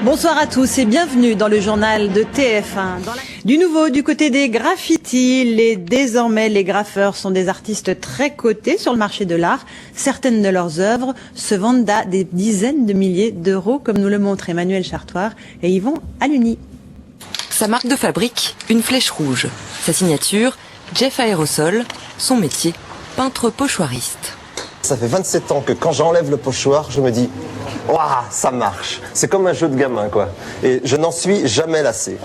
Bonsoir à tous et bienvenue dans le journal de TF1. Du nouveau du côté des graffitis, désormais les graffeurs sont des artistes très cotés sur le marché de l'art. Certaines de leurs œuvres se vendent à des dizaines de milliers d'euros, comme nous le montre Emmanuel Chartoir et Yvon Aluni. Sa marque de fabrique, une flèche rouge. Sa signature, Jeff Aérosol. Son métier, peintre pochoiriste. Ça fait 27 ans que quand j'enlève le pochoir, je me dis « Waouh, ça marche !» C'est comme un jeu de gamin, quoi. Et je n'en suis jamais lassé.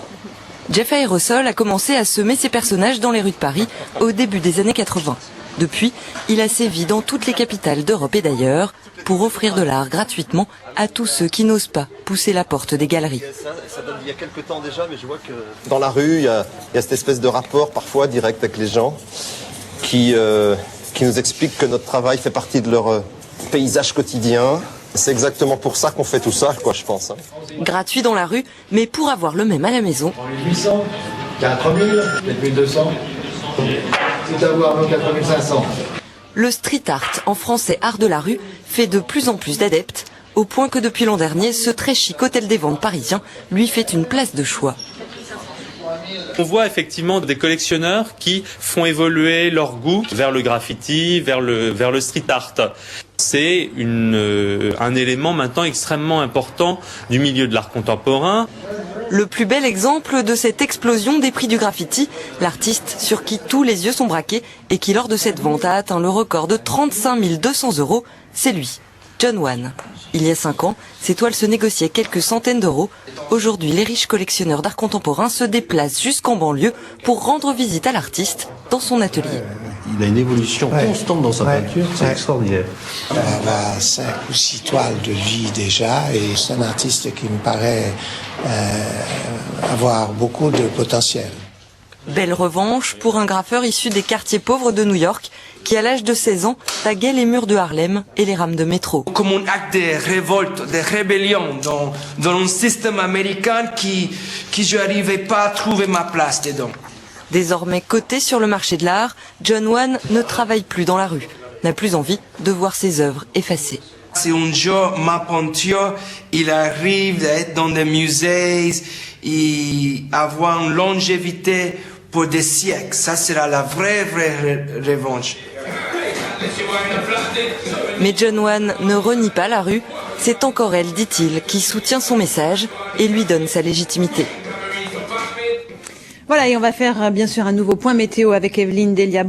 Jeff Aérosol a commencé à semer ses personnages dans les rues de Paris au début des années 80. Depuis, il a sévi dans toutes les capitales d'Europe et d'ailleurs pour offrir de l'art gratuitement à tous ceux qui n'osent pas pousser la porte des galeries. Ça date d'il y a quelques temps déjà, mais je vois que dans la rue, il y a cette espèce de rapport parfois direct avec les gens qui nous expliquent que notre travail fait partie de leur paysage quotidien. C'est exactement pour ça qu'on fait tout ça, quoi, je pense. Gratuit dans la rue, mais pour avoir le même à la maison. 1800, 4000, 4200, c'est à voir, 4500. Le street art, en français art de la rue, fait de plus en plus d'adeptes, au point que depuis l'an dernier, ce très chic hôtel des ventes parisien lui fait une place de choix. On voit effectivement des collectionneurs qui font évoluer leur goût vers le graffiti, vers le street art. C'est un élément maintenant extrêmement important du milieu de l'art contemporain. Le plus bel exemple de cette explosion des prix du graffiti, l'artiste sur qui tous les yeux sont braqués et qui lors de cette vente a atteint le record de 35 200 €, c'est lui, John Wan. Il y a 5 ans, ces toiles se négociaient quelques centaines d'euros. Aujourd'hui, les riches collectionneurs d'art contemporain se déplacent jusqu'en banlieue pour rendre visite à l'artiste dans son atelier. Il a une évolution constante dans sa peinture, c'est extraordinaire. Il a 5 ou 6 toiles de vie déjà et c'est un artiste qui me paraît avoir beaucoup de potentiel. Belle revanche pour un graffeur issu des quartiers pauvres de New York qui, à l'âge de 16 ans, taguait les murs de Harlem et les rames de métro. Comme un acte de révolte, de rébellion dans un système américain qui je n'arrivais pas à trouver ma place dedans. Désormais coté sur le marché de l'art, John Wan ne travaille plus dans la rue, n'a plus envie de voir ses œuvres effacées. C'est un jour, ma peinture, il arrive d'être dans des musées et avoir une longévité pour des siècles. Ça sera la vraie revanche. Mais John Wan ne renie pas la rue. C'est encore elle, dit-il, qui soutient son message et lui donne sa légitimité. Voilà, et on va faire bien sûr un nouveau point météo avec Evelyne Delia.